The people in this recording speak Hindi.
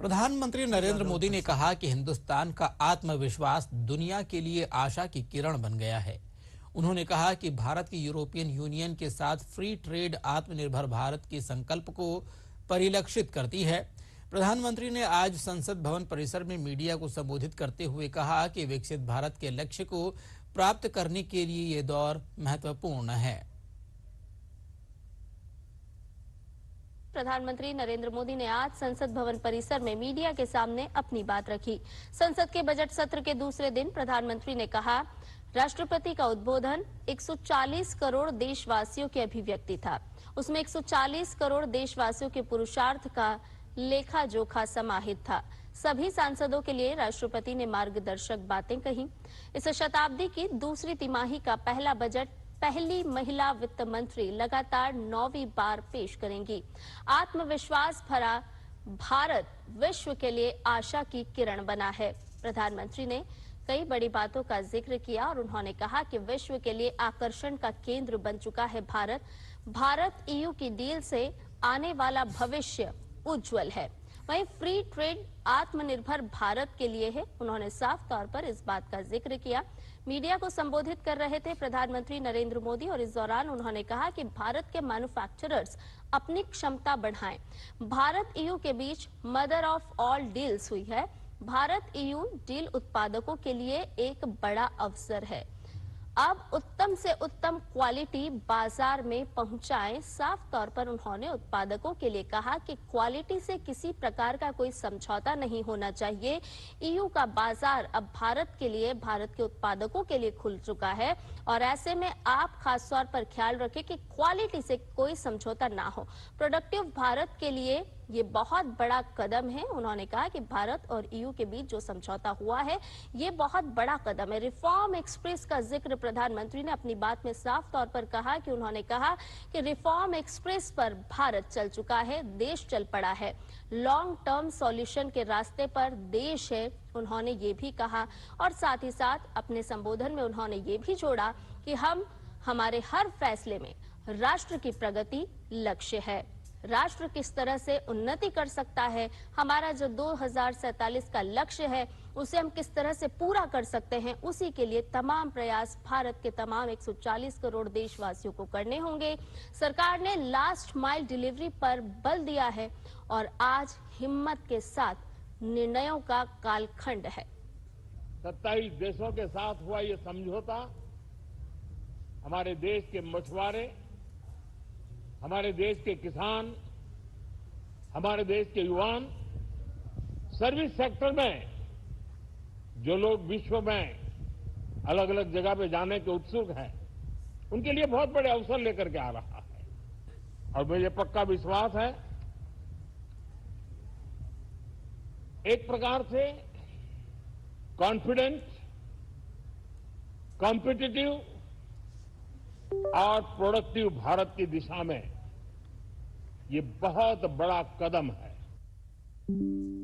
प्रधानमंत्री नरेंद्र मोदी ने कहा कि हिंदुस्तान का आत्मविश्वास दुनिया के लिए आशा की किरण बन गया है। उन्होंने कहा कि भारत की यूरोपियन यूनियन के साथ फ्री ट्रेड आत्मनिर्भर भारत के संकल्प को परिलक्षित करती है। प्रधानमंत्री ने आज संसद भवन परिसर में मीडिया को संबोधित करते हुए कहा कि विकसित भारत के लक्ष्य को प्राप्त करने के लिए ये दौर महत्वपूर्ण है। प्रधानमंत्री नरेंद्र मोदी ने आज संसद भवन परिसर में मीडिया के सामने अपनी बात रखी। संसद के बजट सत्र के दूसरे दिन प्रधानमंत्री ने कहा, राष्ट्रपति का उद्बोधन 140 करोड़ देशवासियों की अभिव्यक्ति था। उसमें 140 करोड़ देशवासियों के पुरुषार्थ का लेखा जोखा समाहित था। सभी सांसदों के लिए राष्ट्रपति ने मार्गदर्शक बातें कही। इस शताब्दी की दूसरी तिमाही का पहला बजट पहली महिला वित्त मंत्री लगातार 9वीं बार पेश करेंगी। आत्मविश्वास भरा भारत विश्व के लिए आशा की किरण बना है। प्रधानमंत्री ने कई बड़ी बातों का जिक्र किया और उन्होंने कहा कि विश्व के लिए आकर्षण का केंद्र बन चुका है भारत ईयू की डील से आने वाला भविष्य उज्जवल है। वहीं फ्री ट्रेड आत्मनिर्भर भारत के लिए है। उन्होंने साफ तौर पर इस बात का जिक्र किया। मीडिया को संबोधित कर रहे थे प्रधानमंत्री नरेंद्र मोदी और इस दौरान उन्होंने कहा कि भारत के मैन्युफैक्चरर्स अपनी क्षमता बढ़ाएं। भारत ईयू के बीच मदर ऑफ ऑल डील्स हुई है। भारत ईयू डील उत्पादकों के लिए एक बड़ा अवसर है। अब उत्तम से उत्तम क्वालिटी बाजार में पहुंचाएं। साफ तौर पर उन्होंने उत्पादकों के लिए कहा कि क्वालिटी से किसी प्रकार का कोई समझौता नहीं होना चाहिए। ईयू का बाजार अब भारत के लिए, भारत के उत्पादकों के लिए खुल चुका है और ऐसे में आप खास तौर पर ख्याल रखें कि क्वालिटी से कोई समझौता ना हो। प्रोडक्टिव भारत के लिए ये बहुत बड़ा कदम है। उन्होंने कहा कि भारत और ईयू के बीच जो समझौता हुआ है ये बहुत बड़ा कदम है। रिफॉर्म एक्सप्रेस का जिक्र प्रधानमंत्री ने अपनी बात में साफ तौर पर कहा कि उन्होंने कहा कि रिफॉर्म एक्सप्रेस पर भारत चल चुका है, देश चल पड़ा है। लॉन्ग टर्म सॉल्यूशन के रास्ते पर देश है, उन्होंने ये भी कहा और साथ ही साथ अपने संबोधन में उन्होंने ये भी जोड़ा कि हमारे हर फैसले में राष्ट्र की प्रगति लक्ष्य है। राष्ट्र किस तरह से उन्नति कर सकता है, हमारा जो 2047 का लक्ष्य है उसे हम किस तरह से पूरा कर सकते हैं, उसी के लिए तमाम प्रयास भारत के तमाम 140 करोड़ देशवासियों को करने होंगे। सरकार ने लास्ट माइल डिलीवरी पर बल दिया है और आज हिम्मत के साथ निर्णयों का कालखंड है। 27 देशों के साथ हुआ ये समझौता हमारे देश के मछुआरे, हमारे देश के किसान, हमारे देश के युवान, सर्विस सेक्टर में जो लोग विश्व में अलग अलग जगह पे जाने के उत्सुक हैं, उनके लिए बहुत बड़े अवसर लेकर के आ रहा है। और मुझे पक्का विश्वास है एक प्रकार से कॉन्फिडेंट, कॉम्पिटिटिव और प्रोडक्टिव भारत की दिशा में ये बहुत बड़ा कदम है।